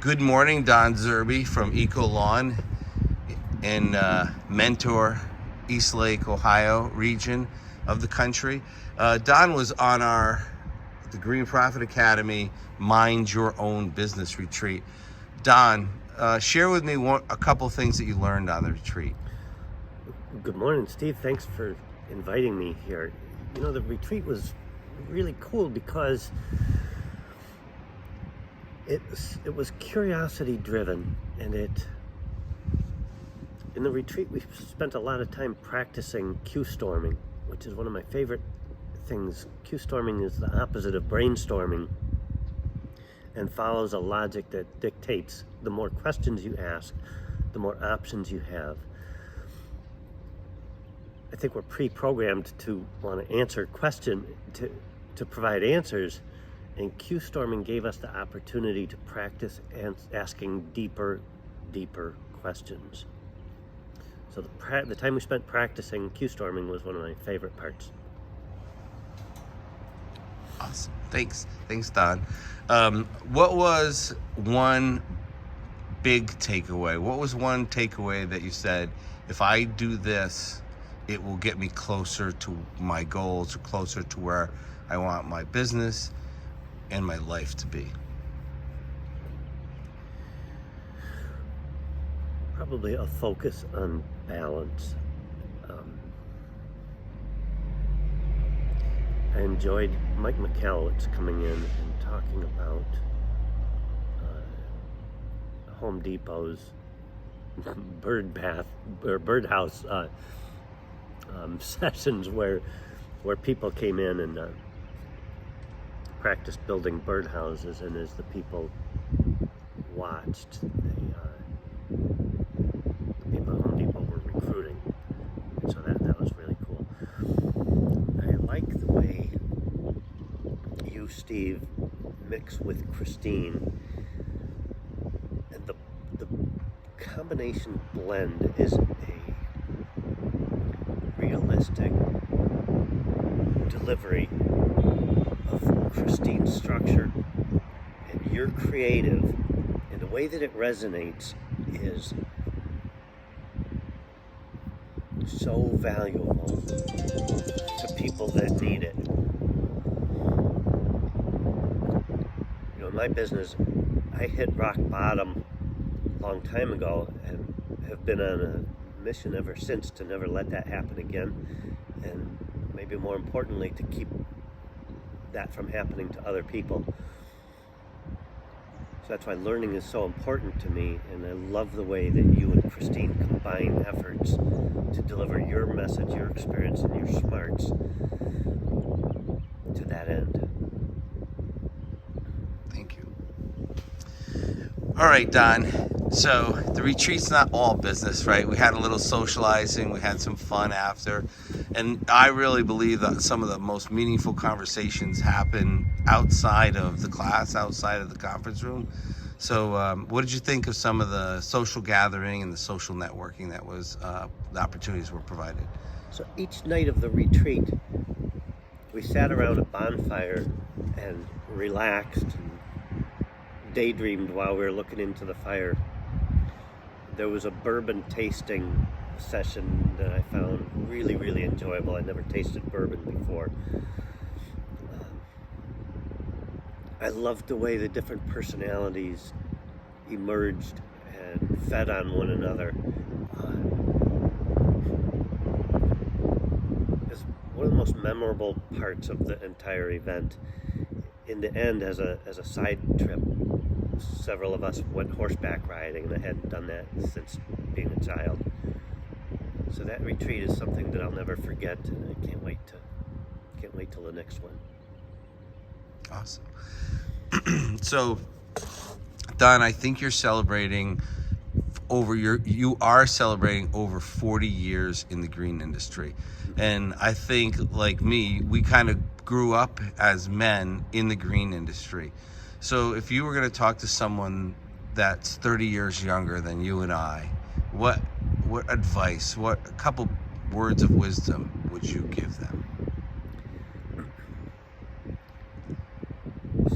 Good morning, Don Zerby from Eco Lawn in Mentor, East Lake, Ohio region of the country. Don was on the Green Profit Academy Mind Your Own Business retreat. Don, share with me a couple things that you learned on the retreat. Good morning, Steve. Thanks for inviting me here. You know, the retreat was really cool because it was curiosity driven, and in the retreat we spent a lot of time practicing cue storming, which is one of my favorite things. Cue storming is the opposite of brainstorming and follows a logic that dictates the more questions you ask, the more options you have. I think we're pre-programmed to want to answer question, to provide answers, and cue storming gave us the opportunity to practice asking deeper questions. So the time we spent practicing cue storming was one of my favorite parts. Awesome. Thanks, Don. What was one big takeaway? What was one takeaway that you said, if I do this, it will get me closer to my goals, or closer to where I want my business and my life to be? Probably a focus on balance. I enjoyed Mike McCallowitz coming in and talking about Home Depot's birdhouse sessions where people came in and practiced building birdhouses, and as the people watched, the people at Home Depot were recruiting, and so that was really cool. I like the way you, Steve, mix with Christine, and the combination blend is a realistic delivery of Christine's structure, and you're creative, and the way that it resonates is so valuable to people that need it. You know, in my business, I hit rock bottom a long time ago and have been on a mission ever since to never let that happen again, and maybe more importantly, to keep that from happening to other people. So that's why learning is so important to me, and I love the way that you and Christine combine efforts to deliver your message, your experience, and your smarts to that end. Thank you. All right, Don. So the retreat's not all business, right? We had a little socializing, we had some fun after, and I really believe that some of the most meaningful conversations happen outside of the class, outside of the conference room. So what did you think of some of the social gathering and the social networking that was, the opportunities were provided? So each night of the retreat, we sat around a bonfire and relaxed and daydreamed while we were looking into the fire. There was a bourbon tasting session that I found really, really enjoyable. I never tasted bourbon before. I loved the way the different personalities emerged and fed on one another. It's one of the most memorable parts of the entire event. In the end, as a side trip, several of us went horseback riding, and I hadn't done that since being a child. So that retreat is something that I'll never forget, and I can't wait till the next one. Awesome. So, Don, I think you are celebrating over 40 years in the green industry. And I think, like me, we kind of grew up as men in the green industry. So if you were going to talk to someone that's 30 years younger than you and I, what advice, a couple words of wisdom would you give them?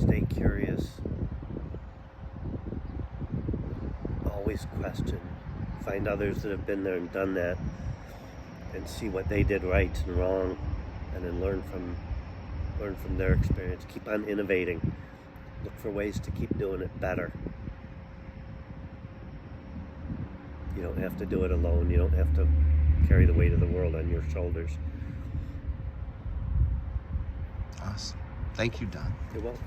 Stay curious. always question. Find others that have been there and done that, and see what they did right and wrong, and then learn from their experience. Keep on innovating. Look for ways to keep doing it better. You don't have to do it alone. You don't have to carry the weight of the world on your shoulders. Awesome. Thank you, Don. You're welcome.